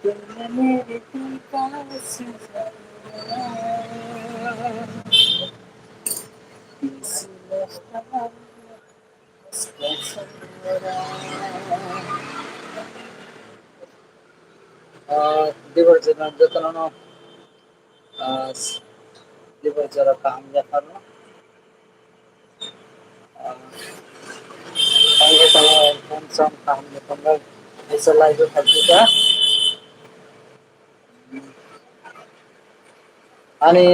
तुमने मेरे दिल का सफर liver jangan jatuh nono liver jara kaham jafar no kalau kalau pun sam kaham jafar ऐसा लाइव थकी का आणि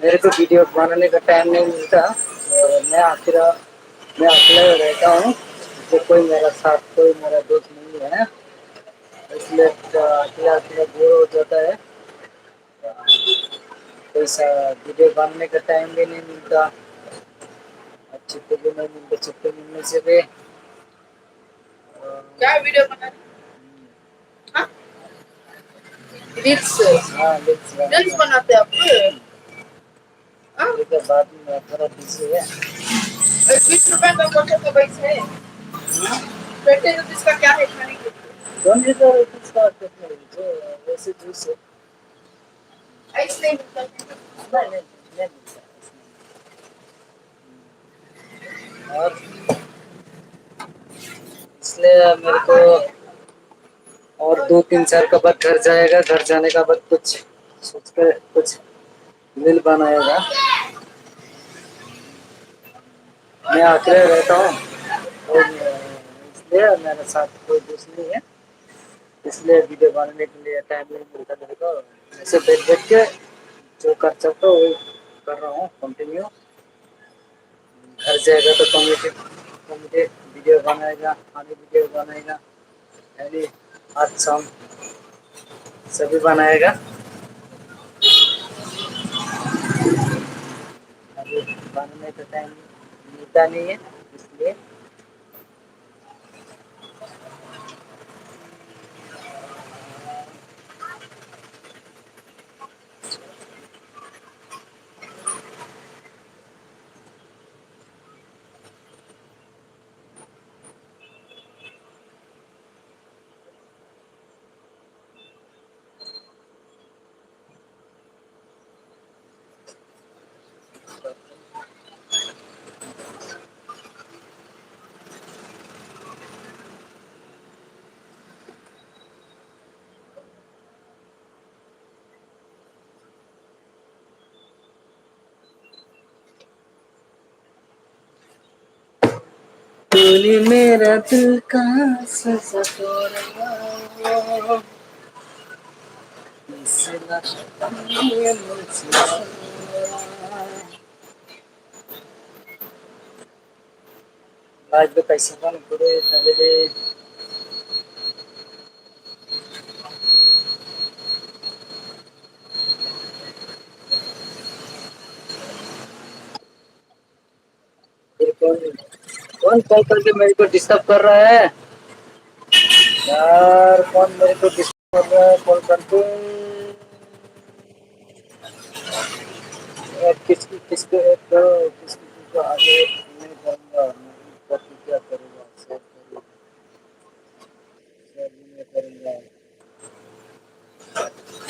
मेरे को वीडियो बनाने का टाइम नहीं मिलता और मैं अकेला रहता हूँ जो कोई मेरा साथ कोई मेरा दोस्त नहीं है इसलिए अकेला अकेला बोर हो जाता है कोई सा वीडियो बनाने का टाइम भी नहीं मिलता छुट्टी भी नहीं मिलता छुट्टी मिलने से भी क्या वीडियो बना रील्स हाँ रील्स बनाते हैं आप तो बाद में थोड़ा बिजी है 20 रुपए का बोतल का पैसे है 20 रुपीज का क्या है खाने के लिए 20 रुपीज का जो वैसे जूस है आइस नहीं मिलता नहीं मिलता और इसलिए मेरे को और 2 3 4 का बाद घर जाएगा घर जाने का बाद कुछ सोच कर कुछ रील बनाएगा मैं अकेले रहता हूँ और इसलिए मेरे साथ कोई दोस्त नहीं है इसलिए वीडियो बनाने के लिए टाइम नहीं मिलता मेरे को ऐसे बैठ बैठ के जो कर सकता हूँ वही कर रहा हूँ कंटिन्यू घर जाएगा तो कॉमेडी कॉमेडी वीडियो बनाएगा फनी वीडियो बनाएगा यानी आज सॉन्ग सभी बनाएगा अभी बनाने का टाइम मिलता नहीं है इसलिए तूने मेरा दिल का सजा तोड़ा इसला ये मुझे आज भी कैसे बन पूरे तगड़े फिर कौन कॉल करके मेरे को डिस्टर्ब कर रहा है यार कौन मेरे को डिस्टर्ब कर रहा है कॉल करके किसकी किसको किसकी को आगे नहीं करूँगा मैं क्या करूँगा शेयर भी नहीं करूँगा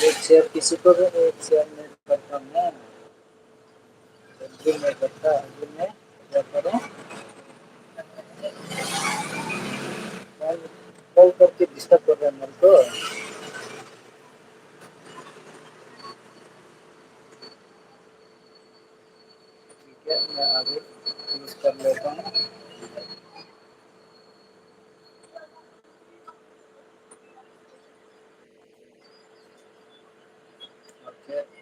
एक शेयर किसी को भी एक शेयर नहीं करता मैं बिल नहीं करता बिल में क्या करूँ कॉल कॉल करके डिस्टर्ब कर रहा है मेरे को ठीक है मैं आगे यूज़ कर लेता हूँ ओके